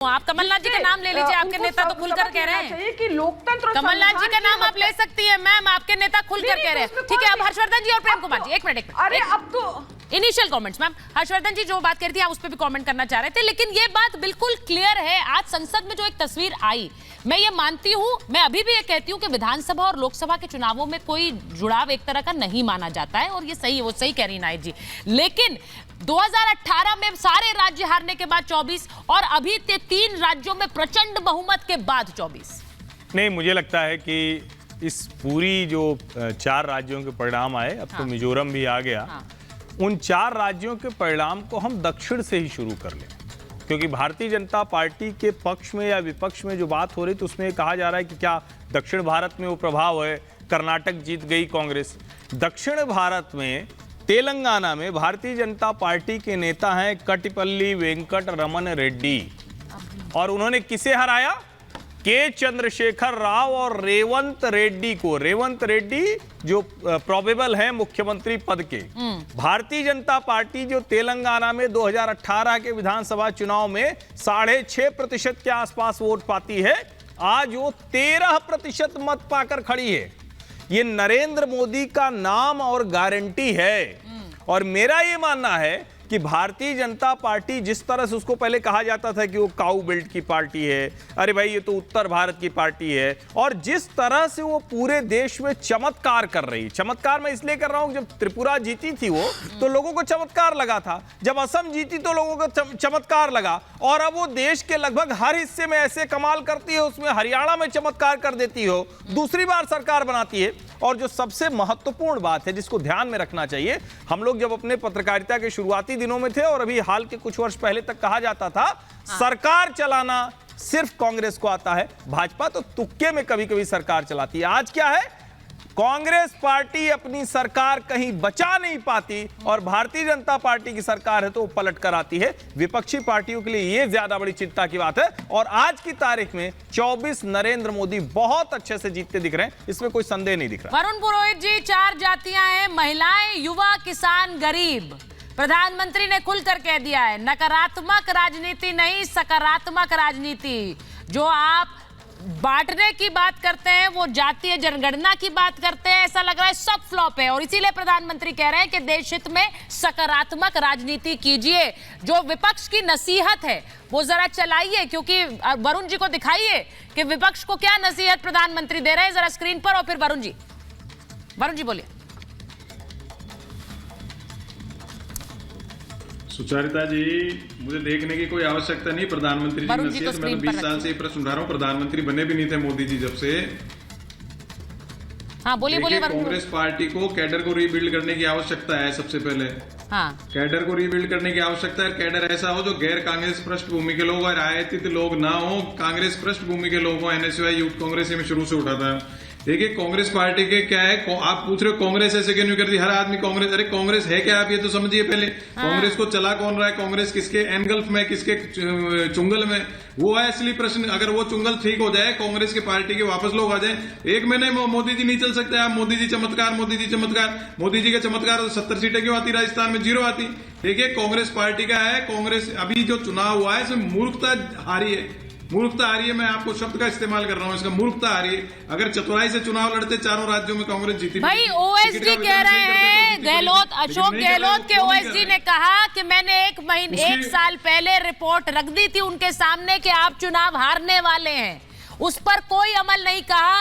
आप कमलनाथ जी का नाम ले लीजिए, आपके नेता तो खुलकर कह रहे हैं कि लोकतंत्र। कमलनाथ जी का नाम आप ले सकती हैं मैम, आपके नेता खुलकर कह रहे हैं। ठीक है, अब हर्षवर्धन जी और प्रेम कुमार जी, एक मिनट। अरे अब तो इनिशियल कमेंट्स मैम, हर्षवर्धन जी जो बात कह रही थी आप उस पर भी कमेंट करना चाह रहे थे, लेकिन ये बात बिल्कुल क्लियर है। आज संसद में जो एक तस्वीर आई, मैं ये मानती हूं, मैं अभी भी ये कहती हूं कि विधानसभा और लोकसभा के चुनावों में कोई जुड़ाव एक तरह का नहीं माना जाता है, और ये सही है, वो सही कह रही नायक जी। लेकिन 2018 में सारे राज्य हारने के बाद 24 और अभी 3 राज्यों में प्रचंड बहुमत के बाद 24। नहीं, मुझे लगता है कि इस पूरी जो 4 राज्यों के परिणाम आए, अब तो मिजोरम भी आ गया, उन 4 राज्यों के परिणाम को हम दक्षिण से ही शुरू कर लें, क्योंकि भारतीय जनता पार्टी के पक्ष में या विपक्ष में जो बात हो रही तो उसमें कहा जा रहा है कि क्या दक्षिण भारत में वो प्रभाव है, कर्नाटक जीत गई कांग्रेस। दक्षिण भारत में तेलंगाना में भारतीय जनता पार्टी के नेता हैं कटिपल्ली वेंकट रमन रेड्डी, और उन्होंने किसे हराया? के चंद्रशेखर राव और रेवंत रेड्डी को। रेवंत रेड्डी जो प्रोबेबल है मुख्यमंत्री पद के। भारतीय जनता पार्टी जो तेलंगाना में 2018 के विधानसभा चुनाव में 6.5% के आसपास वोट पाती है, आज वो 13% मत पाकर खड़ी है। ये नरेंद्र मोदी का नाम और गारंटी है। और मेरा ये मानना है कि भारतीय जनता पार्टी, जिस तरह से उसको पहले कहा जाता था कि वो काऊ बेल्ट की पार्टी है, अरे भाई ये तो उत्तर भारत की पार्टी है, और जिस तरह से वो पूरे देश में चमत्कार कर रही, चमत्कार मैं इसलिए कर रहा हूं, जब त्रिपुरा जीती थी वो तो लोगों को चमत्कार लगा था, जब असम जीती तो लोगों को चमत्कार लगा, और अब वो देश के लगभग हर हिस्से में ऐसे कमाल करती है, उसमें हरियाणा में चमत्कार कर देती हो, दूसरी बार सरकार बनाती है। और जो सबसे महत्वपूर्ण बात है जिसको ध्यान में रखना चाहिए, हम लोग जब अपने पत्रकारिता के शुरुआती दिनों में थे और अभी हाल के कुछ वर्ष पहले तक कहा जाता था सरकार चलाना सिर्फ कांग्रेस को आता है, भाजपा तो तुक्के में कभी कभी सरकार चलाती है। आज क्या है? कांग्रेस पार्टी अपनी सरकार कहीं बचा नहीं पाती और भारतीय जनता पार्टी की सरकार है तो वो पलट कर आती है। विपक्षी पार्टियों के लिए यह ज्यादा बड़ी चिंता की बात है। और आज की तारीख में 24 नरेंद्र मोदी बहुत अच्छे से जीतते दिख रहे हैं, इसमें कोई संदेह नहीं दिख रहा। वरुण पुरोहित जी, 4 जातियां हैं, महिलाएं, युवा, किसान, गरीब। प्रधानमंत्री ने खुलकर कह दिया है, नकारात्मक राजनीति नहीं, सकारात्मक राजनीति। जो आप बांटने की बात करते हैं, वो जातीय जनगणना की बात करते हैं, ऐसा लग रहा है सब फ्लॉप है। और इसीलिए प्रधानमंत्री कह रहे हैं कि देश हित में सकारात्मक राजनीति कीजिए। जो विपक्ष की नसीहत है वो जरा चलाइए, क्योंकि वरुण जी को दिखाइए कि विपक्ष को क्या नसीहत प्रधानमंत्री दे रहे हैं, जरा स्क्रीन पर। और फिर वरुण जी बोलिए। सुचारिता जी, मुझे देखने की कोई आवश्यकता नहीं प्रधानमंत्री जी नसीहत। मैं तो 20 साल से प्रश्न उठा रहा हूँ, प्रधानमंत्री बने भी नहीं थे मोदी जी जब से। हाँ, बोलिए। कांग्रेस पार्टी को कैडर को रीबिल्ड करने की आवश्यकता है। सबसे पहले कैडर को रीबिल्ड करने की आवश्यकता है। कैडर ऐसा हो जो गैर कांग्रेस पृष्ठभूमि के लोग और आयातित लोग ना हो, कांग्रेस पृष्ठभूमि के लोग हो। एनएसयूआई यूथ कांग्रेस में शुरू से उठा था। देखिए कांग्रेस पार्टी के क्या है, आप पूछ रहे हो कांग्रेस ऐसे क्यों नहीं करती, हर आदमी कांग्रेस। अरे कांग्रेस है क्या, आप ये तो समझिए पहले। कांग्रेस को चला कौन रहा है, कांग्रेस किसके एनगल्फ में, किसके चुंगल में, वो है असली प्रश्न। अगर वो चुंगल ठीक हो जाए, कांग्रेस की पार्टी के वापस लोग आ जाए, एक महीने में मोदी जी नहीं चल सकते। आप मोदी जी चमत्कार, मोदी जी चमत्कार, मोदी जी के चमत्कार 70 सीटें क्यों आती, राजस्थान में 0 आती। देखिए कांग्रेस पार्टी का है, कांग्रेस अभी जो चुनाव हुआ है इसमें मूर्खता हारी है। मूर्खता आ रही है, मैं आपको शब्द का इस्तेमाल कर रहा हूं, इसका मूर्खता आ रही है। अगर चतुराई से चुनाव लड़ते 4 राज्यों में कांग्रेस जीती। भाई ओएसडी कह रहे हैं, गहलोत, अशोक गहलोत के ओएसडी ने कहा कि मैंने 1 साल पहले रिपोर्ट रख दी थी उनके सामने कि आप चुनाव हारने वाले हैं, उस पर कोई अमल नहीं कहा।